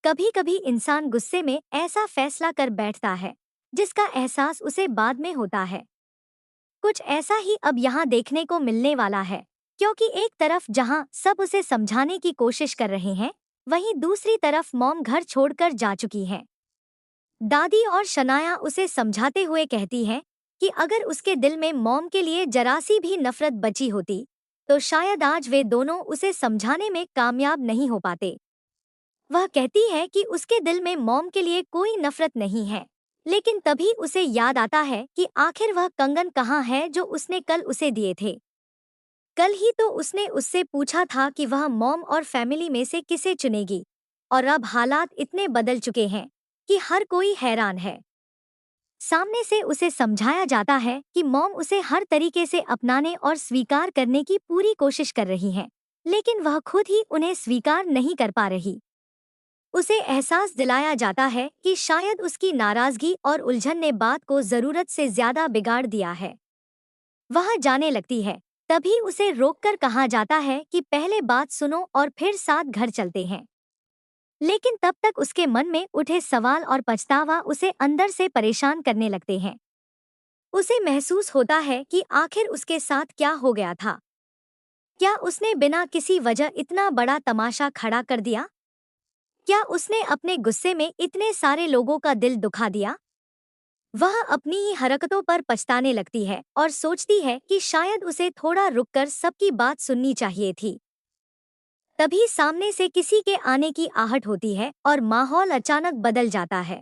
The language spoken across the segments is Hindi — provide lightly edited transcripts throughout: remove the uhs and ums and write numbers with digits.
कभी कभी इंसान गुस्से में ऐसा फैसला कर बैठता है जिसका एहसास उसे बाद में होता है। कुछ ऐसा ही अब यहाँ देखने को मिलने वाला है, क्योंकि एक तरफ जहाँ सब उसे समझाने की कोशिश कर रहे हैं, वहीं दूसरी तरफ मॉम घर छोड़कर जा चुकी है। दादी और शनाया उसे समझाते हुए कहती हैं कि अगर उसके दिल में मॉम के लिए जरा सी भी नफरत बची होती तो शायद आज वे दोनों उसे समझाने में कामयाब नहीं हो पाते। वह कहती है कि उसके दिल में मॉम के लिए कोई नफरत नहीं है, लेकिन तभी उसे याद आता है कि आखिर वह कंगन कहाँ है जो उसने कल उसे दिए थे। कल ही तो उसने उससे पूछा था कि वह मॉम और फैमिली में से किसे चुनेगी, और अब हालात इतने बदल चुके हैं कि हर कोई हैरान है। सामने से उसे समझाया जाता है कि मॉम उसे हर तरीके से अपनाने और स्वीकार करने की पूरी कोशिश कर रही हैं, लेकिन वह खुद ही उन्हें स्वीकार नहीं कर पा रही। उसे एहसास दिलाया जाता है कि शायद उसकी नाराजगी और उलझन ने बात को जरूरत से ज्यादा बिगाड़ दिया है। वह जाने लगती है, तभी उसे रोककर कहा जाता है कि पहले बात सुनो और फिर साथ घर चलते हैं। लेकिन तब तक उसके मन में उठे सवाल और पछतावा उसे अंदर से परेशान करने लगते हैं। उसे महसूस होता है कि आखिर उसके साथ क्या हो गया था। क्या उसने बिना किसी वजह इतना बड़ा तमाशा खड़ा कर दिया? क्या उसने अपने गुस्से में इतने सारे लोगों का दिल दुखा दिया? वह अपनी ही हरकतों पर पछताने लगती है और सोचती है कि शायद उसे थोड़ा रुककर सबकी बात सुननी चाहिए थी। तभी सामने से किसी के आने की आहट होती है और माहौल अचानक बदल जाता है।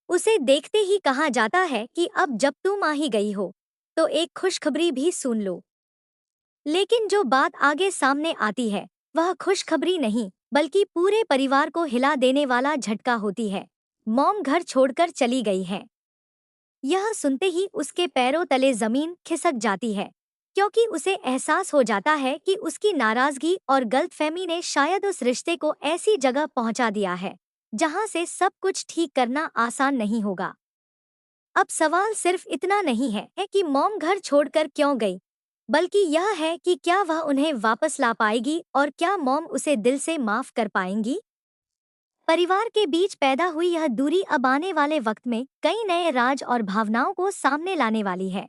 उसे देखते ही कहा जाता है कि अब जब तुम आ ही गई हो, तो एक खुशखबरी भी सुन लो। लेकिन जो बात आगे सामने आती है, वह खुशखबरी नहीं, बल्कि पूरे परिवार को हिला देने वाला झटका होती है। मॉम घर छोड़कर चली गई है। यह सुनते ही उसके पैरों तले जमीन खिसक जाती है, क्योंकि उसे एहसास हो जाता है कि उसकी नाराजगी और गलतफहमी ने शायद उस रिश्ते को ऐसी जगह पहुंचा दिया है जहां से सब कुछ ठीक करना आसान नहीं होगा। अब सवाल सिर्फ इतना नहीं है कि मॉम घर छोड़कर क्यों गई, बल्कि यह है कि क्या वह उन्हें वापस ला पाएगी और क्या मॉम उसे दिल से माफ कर पाएंगी। परिवार के बीच पैदा हुई यह दूरी अब आने वाले वक्त में कई नए राज और भावनाओं को सामने लाने वाली है।